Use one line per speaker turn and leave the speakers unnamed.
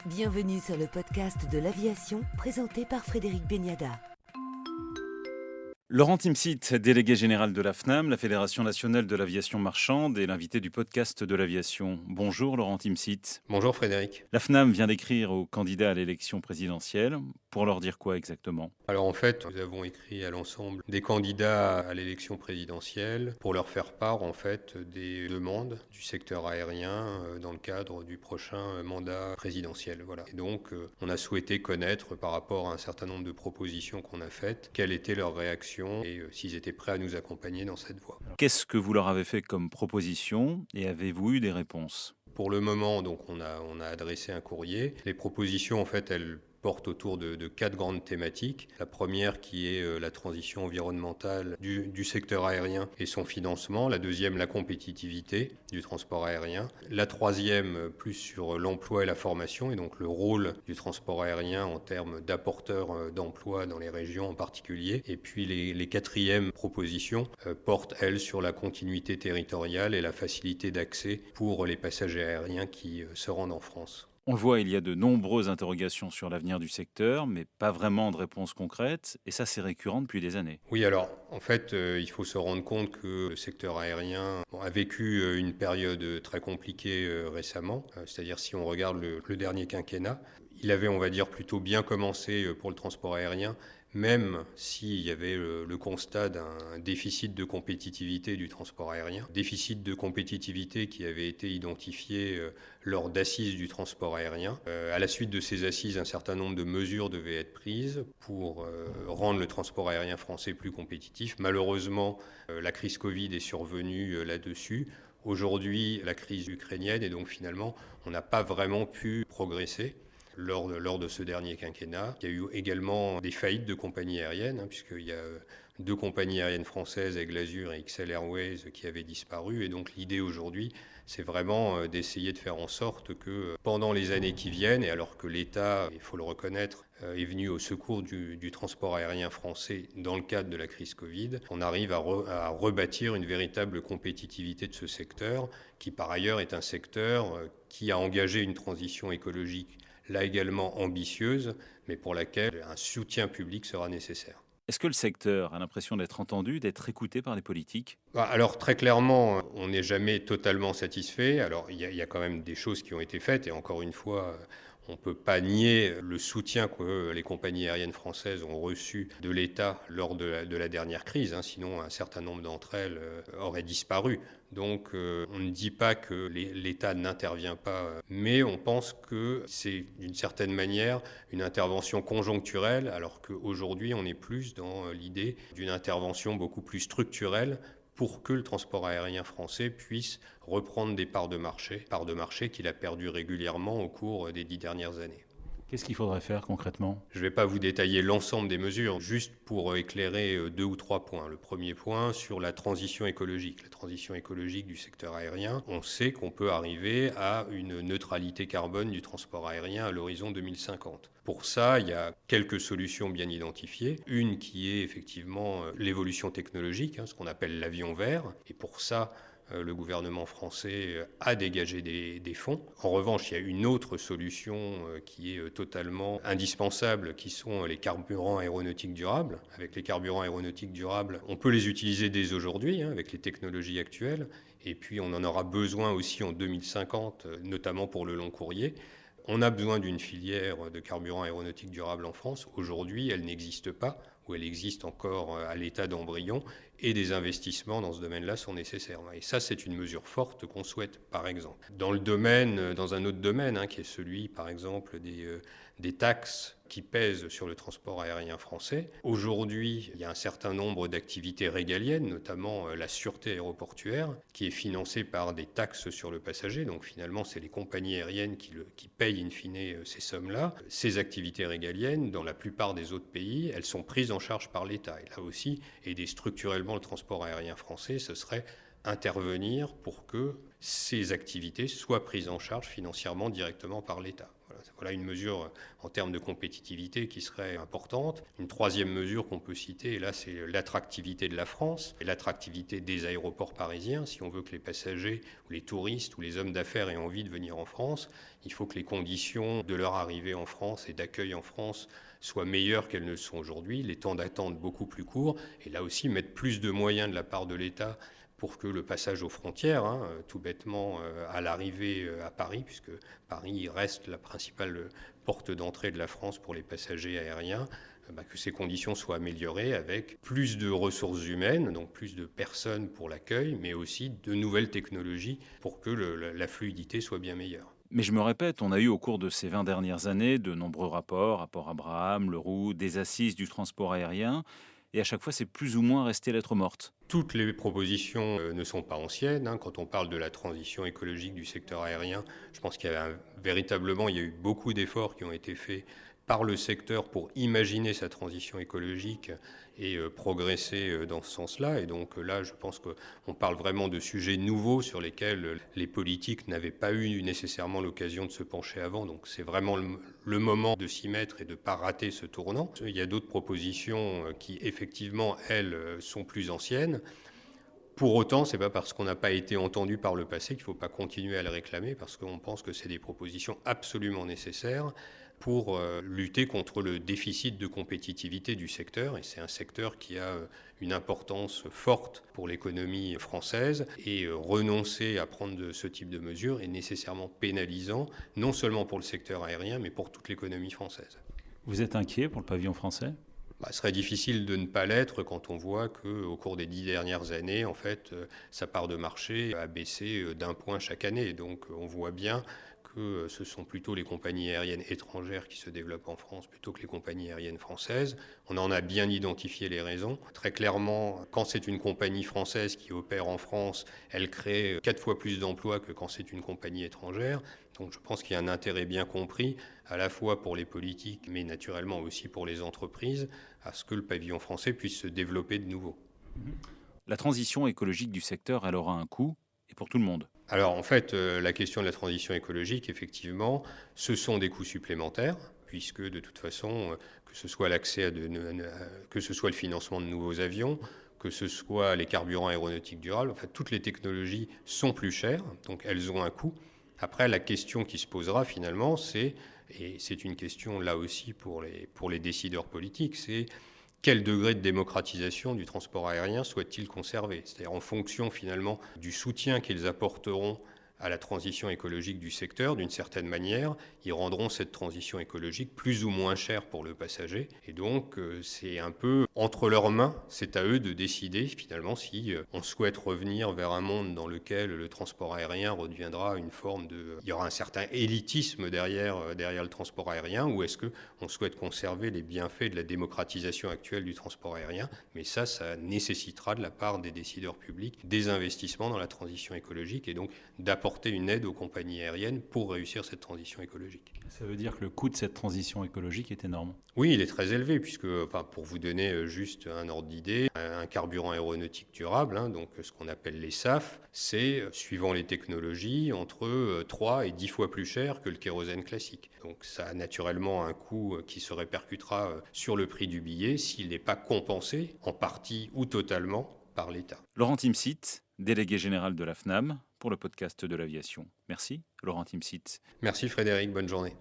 Bienvenue sur le podcast de l'aviation présenté par Frédéric Beniada.
Laurent Timsit, délégué général de la FNAM, la Fédération nationale de l'aviation marchande, et l'invité du podcast de l'aviation. Bonjour Laurent Timsit.
Bonjour Frédéric.
La FNAM vient d'écrire aux candidats à l'élection présidentielle. Pour leur dire quoi exactement ?
Alors en fait, nous avons écrit à l'ensemble des candidats à l'élection présidentielle pour leur faire part en fait des demandes du secteur aérien dans le cadre du prochain mandat présidentiel. Voilà. Et donc on a souhaité connaître par rapport à un certain nombre de propositions qu'on a faites, quelle était leur réaction et s'ils étaient prêts à nous accompagner dans cette voie.
Qu'est-ce que vous leur avez fait comme proposition et avez-vous eu des réponses ?
Pour le moment, donc, on a adressé un courrier. Les propositions, en fait, elles portent autour de 4 grandes thématiques. La première qui est la transition environnementale du secteur aérien et son financement. La deuxième, la compétitivité du transport aérien. La troisième, plus sur l'emploi et la formation, et donc le rôle du transport aérien en termes d'apporteurs d'emplois dans les régions en particulier. Et puis les quatrièmes propositions portent, elles, sur la continuité territoriale et la facilité d'accès pour les passagers aériens qui se rendent en France.
On le voit, il y a de nombreuses interrogations sur l'avenir du secteur, mais pas vraiment de réponses concrètes, et ça c'est récurrent depuis des années.
Oui, alors en fait, il faut se rendre compte que le secteur aérien a vécu une période très compliquée récemment, c'est-à-dire si on regarde le dernier quinquennat, il avait, on va dire, plutôt bien commencé pour le transport aérien, même s'il y avait le constat d'un déficit de compétitivité du transport aérien, déficit de compétitivité qui avait été identifié lors d'assises du transport aérien. À la suite de ces assises, un certain nombre de mesures devaient être prises pour rendre le transport aérien français plus compétitif. Malheureusement, la crise Covid est survenue là-dessus. Aujourd'hui, la crise ukrainienne, et donc finalement, on n'a pas vraiment pu progresser lors de ce dernier quinquennat. Il y a eu également des faillites de compagnies aériennes, puisqu'il y a 2 compagnies aériennes françaises, Aigle Azur et XL Airways, qui avaient disparu. Et donc l'idée aujourd'hui, c'est vraiment d'essayer de faire en sorte que pendant les années qui viennent, et alors que l'État, il faut le reconnaître, est venu au secours du transport aérien français dans le cadre de la crise Covid, on arrive à rebâtir une véritable compétitivité de ce secteur, qui par ailleurs est un secteur qui a engagé une transition écologique là également ambitieuse, mais pour laquelle un soutien public sera nécessaire.
Est-ce que le secteur a l'impression d'être entendu, d'être écouté par les politiques ?
Alors très clairement, on n'est jamais totalement satisfait. Alors il y a quand même des choses qui ont été faites, et encore une fois, on ne peut pas nier le soutien que les compagnies aériennes françaises ont reçu de l'État lors de la dernière crise, sinon un certain nombre d'entre elles auraient disparu. Donc on ne dit pas que l'État n'intervient pas, mais on pense que c'est d'une certaine manière une intervention conjoncturelle, alors qu'aujourd'hui on est plus dans l'idée d'une intervention beaucoup plus structurelle pour que le transport aérien français puisse reprendre des parts de marché qu'il a perdu régulièrement au cours des 10 dernières années.
Qu'est-ce qu'il faudrait faire concrètement ?
Je ne vais pas vous détailler l'ensemble des mesures, juste pour éclairer 2 ou 3 points. Le premier point, sur la transition écologique. La transition écologique du secteur aérien, on sait qu'on peut arriver à une neutralité carbone du transport aérien à l'horizon 2050. Pour ça, il y a quelques solutions bien identifiées. Une qui est effectivement l'évolution technologique, ce qu'on appelle l'avion vert. Et pour ça, le gouvernement français a dégagé des fonds. En revanche, il y a une autre solution qui est totalement indispensable, qui sont les carburants aéronautiques durables. Avec les carburants aéronautiques durables, on peut les utiliser dès aujourd'hui, avec les technologies actuelles. Et puis, on en aura besoin aussi en 2050, notamment pour le long courrier. On a besoin d'une filière de carburant aéronautique durable en France. Aujourd'hui, elle n'existe pas, ou elle existe encore à l'état d'embryon, et des investissements dans ce domaine-là sont nécessaires. Et ça, c'est une mesure forte qu'on souhaite, par exemple. Dans un autre domaine, qui est celui, par exemple, des taxes qui pèsent sur le transport aérien français. Aujourd'hui, il y a un certain nombre d'activités régaliennes, notamment la sûreté aéroportuaire, qui est financée par des taxes sur le passager. Donc finalement, c'est les compagnies aériennes qui payent in fine ces sommes-là. Ces activités régaliennes, dans la plupart des autres pays, elles sont prises en charge par l'État. Et là aussi, aider structurellement le transport aérien français, ce serait intervenir pour que ces activités soient prises en charge financièrement directement par l'État. Voilà, Voilà une mesure en termes de compétitivité qui serait importante. Une troisième mesure qu'on peut citer, et là c'est l'attractivité de la France et l'attractivité des aéroports parisiens. Si on veut que les passagers ou les touristes ou les hommes d'affaires aient envie de venir en France, il faut que les conditions de leur arrivée en France et d'accueil en France soient meilleures qu'elles ne le sont aujourd'hui, les temps d'attente beaucoup plus courts, et là aussi mettre plus de moyens de la part de l'État pour que le passage aux frontières, tout bêtement à l'arrivée à Paris, puisque Paris reste la principale porte d'entrée de la France pour les passagers aériens, que ces conditions soient améliorées avec plus de ressources humaines, donc plus de personnes pour l'accueil, mais aussi de nouvelles technologies pour que la fluidité soit bien meilleure.
Mais je me répète, on a eu au cours de ces 20 dernières années de nombreux rapports Abraham, Leroux, des assises du transport aérien, et à chaque fois c'est plus ou moins resté lettre morte.
Toutes les propositions ne sont pas anciennes. Quand on parle de la transition écologique du secteur aérien, je pense qu'il y a véritablement eu beaucoup d'efforts qui ont été faits par le secteur pour imaginer sa transition écologique et progresser dans ce sens-là. Et donc là, je pense qu'on parle vraiment de sujets nouveaux sur lesquels les politiques n'avaient pas eu nécessairement l'occasion de se pencher avant. Donc c'est vraiment le moment de s'y mettre et de ne pas rater ce tournant. Il y a d'autres propositions qui, effectivement, elles, sont plus anciennes. Pour autant, ce n'est pas parce qu'on n'a pas été entendu par le passé qu'il ne faut pas continuer à le réclamer, parce qu'on pense que c'est des propositions absolument nécessaires pour lutter contre le déficit de compétitivité du secteur. Et c'est un secteur qui a une importance forte pour l'économie française. Et renoncer à prendre ce type de mesures est nécessairement pénalisant, non seulement pour le secteur aérien, mais pour toute l'économie française.
Vous êtes inquiet pour le pavillon français ?
Ce serait difficile de ne pas l'être quand on voit qu'au cours des 10 dernières années, en fait, sa part de marché a baissé d'1 point chaque année. Donc on voit bien que ce sont plutôt les compagnies aériennes étrangères qui se développent en France plutôt que les compagnies aériennes françaises. On en a bien identifié les raisons. Très clairement, quand c'est une compagnie française qui opère en France, elle crée 4 fois plus d'emplois que quand c'est une compagnie étrangère. Donc je pense qu'il y a un intérêt bien compris, à la fois pour les politiques, mais naturellement aussi pour les entreprises, à ce que le pavillon français puisse se développer de nouveau.
La transition écologique du secteur, elle aura un coût, et pour tout le monde.
Alors en fait, la question de la transition écologique, effectivement, ce sont des coûts supplémentaires, puisque de toute façon, que ce soit l'accès que ce soit le financement de nouveaux avions, que ce soit les carburants aéronautiques durables, en fait, toutes les technologies sont plus chères, donc elles ont un coût. Après, la question qui se posera finalement, et c'est une question là aussi pour les décideurs politiques, c'est quel degré de démocratisation du transport aérien souhaitent-ils conserver ? C'est-à-dire en fonction finalement du soutien qu'ils apporteront à la transition écologique du secteur, d'une certaine manière, ils rendront cette transition écologique plus ou moins chère pour le passager. Et donc, c'est un peu entre leurs mains, c'est à eux de décider finalement si on souhaite revenir vers un monde dans lequel le transport aérien redeviendra une forme de... Il y aura un certain élitisme derrière le transport aérien, ou est-ce qu'on souhaite conserver les bienfaits de la démocratisation actuelle du transport aérien. Mais ça nécessitera de la part des décideurs publics des investissements dans la transition écologique et donc d'apporter une aide aux compagnies aériennes pour réussir cette transition écologique.
Ça veut dire que le coût de cette transition écologique est énorme.
Oui, il est très élevé, puisque, pour vous donner juste un ordre d'idée, un carburant aéronautique durable, donc ce qu'on appelle les SAF, c'est, suivant les technologies, entre 3 et 10 fois plus cher que le kérosène classique. Donc ça a naturellement un coût qui se répercutera sur le prix du billet s'il n'est pas compensé, en partie ou totalement, par l'État.
Laurent Timsit, délégué général de la FNAM, pour le podcast de l'aviation. Merci, Laurent Timsit.
Merci Frédéric, bonne journée.